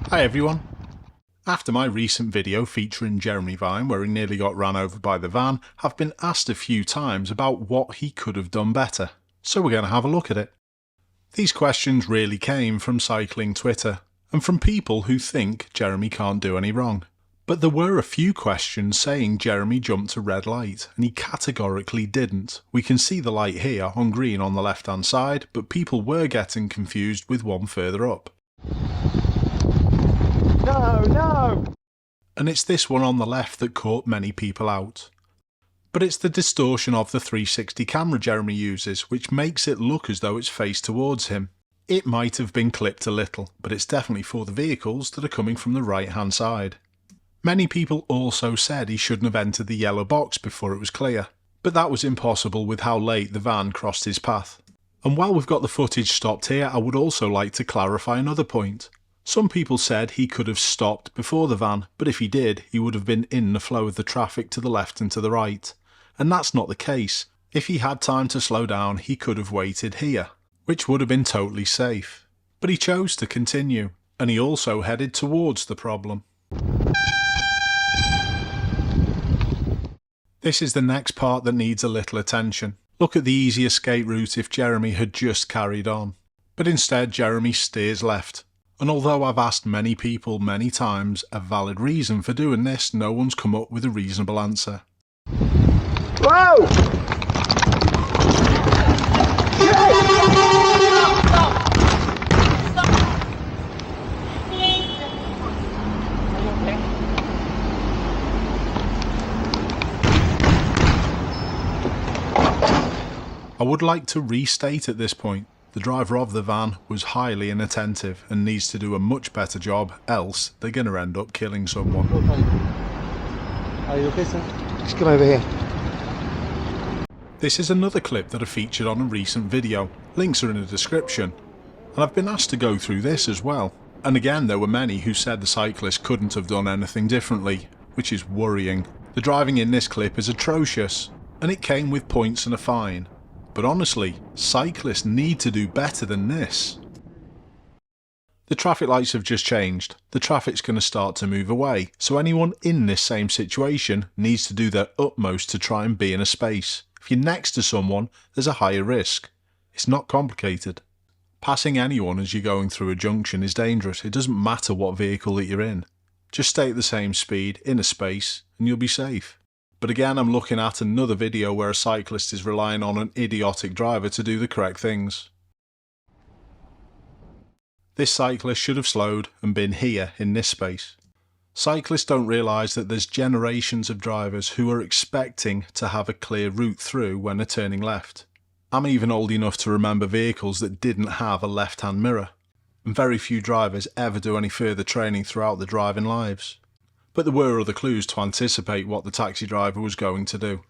Hi everyone. After my recent video featuring Jeremy Vine where he nearly got ran over by the van, I've been asked a few times about what he could have done better, so we're going to have a look at it. These questions really came from cycling Twitter, and from people who think Jeremy can't do any wrong. But there were a few questions saying Jeremy jumped a red light, and he categorically didn't. We can see the light here on green on the left hand side, but people were getting confused with one further up. No! And it's this one on the left that caught many people out. But it's the distortion of the 360 camera Jeremy uses, which makes it look as though it's faced towards him. It might have been clipped a little, but it's definitely for the vehicles that are coming from the right hand side. Many people also said he shouldn't have entered the yellow box before it was clear, but that was impossible with how late the van crossed his path. And while we've got the footage stopped here, I would also like to clarify another point. Some people said he could have stopped before the van, but if he did, he would have been in the flow of the traffic to the left and to the right. And that's not the case. If he had time to slow down, he could have waited here, which would have been totally safe. But he chose to continue, and he also headed towards the problem. This is the next part that needs a little attention. Look at the easy escape route if Jeremy had just carried on. But instead Jeremy steers left. And although I've asked many people many times a valid reason for doing this, no one's come up with a reasonable answer. Whoa! I would like to restate at this point, the driver of the van was highly inattentive and needs to do a much better job, else they're going to end up killing someone. Are you okay, sir? Just come over here. This is another clip that I featured on a recent video, links are in the description, and I've been asked to go through this as well. And again there were many who said the cyclist couldn't have done anything differently, which is worrying. The driving in this clip is atrocious, and it came with points and a fine. But honestly, cyclists need to do better than this. The traffic lights have just changed. The traffic's going to start to move away, so anyone in this same situation needs to do their utmost to try and be in a space. If you're next to someone, there's a higher risk. It's not complicated. Passing anyone as you're going through a junction is dangerous. It doesn't matter what vehicle that you're in. Just stay at the same speed, in a space, and you'll be safe. But again, I'm looking at another video where a cyclist is relying on an idiotic driver to do the correct things. This cyclist should have slowed and been here in this space. Cyclists don't realise that there's generations of drivers who are expecting to have a clear route through when they're turning left. I'm even old enough to remember vehicles that didn't have a left-hand mirror, and very few drivers ever do any further training throughout their driving lives. But there were other clues to anticipate what the taxi driver was going to do.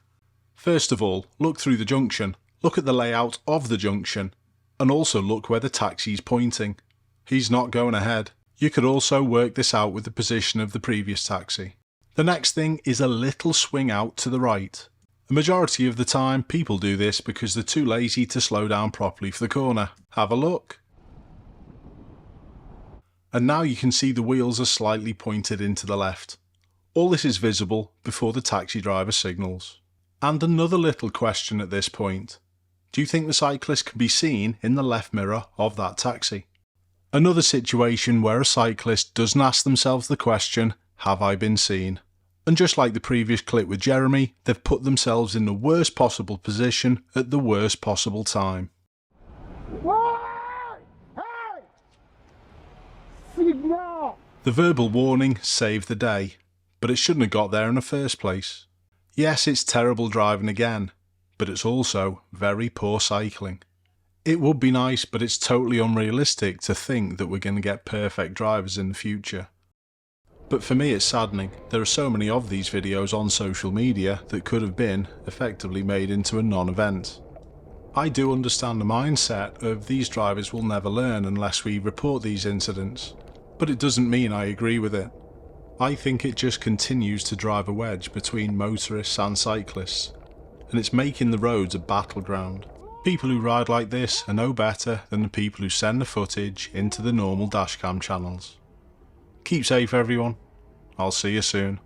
First of all, look through the junction, look at the layout of the junction, and also look where the taxi's pointing. He's not going ahead. You could also work this out with the position of the previous taxi. The next thing is a little swing out to the right. The majority of the time people do this because they're too lazy to slow down properly for the corner. Have a look. And now you can see the wheels are slightly pointed into the left. All this is visible before the taxi driver signals. And another little question at this point. Do you think the cyclist can be seen in the left mirror of that taxi? Another situation where a cyclist doesn't ask themselves the question, have I been seen? And just like the previous clip with Jeremy, they've put themselves in the worst possible position at the worst possible time. Signal! The verbal warning saved the day, but it shouldn't have got there in the first place. Yes, it's terrible driving again, but it's also very poor cycling. It would be nice, but it's totally unrealistic to think that we're going to get perfect drivers in the future. But for me it's saddening. There are so many of these videos on social media that could have been effectively made into a non-event. I do understand the mindset of these drivers will never learn unless we report these incidents, but it doesn't mean I agree with it. I think it just continues to drive a wedge between motorists and cyclists, and it's making the roads a battleground. People who ride like this are no better than the people who send the footage into the normal dashcam channels. Keep safe everyone. I'll see you soon.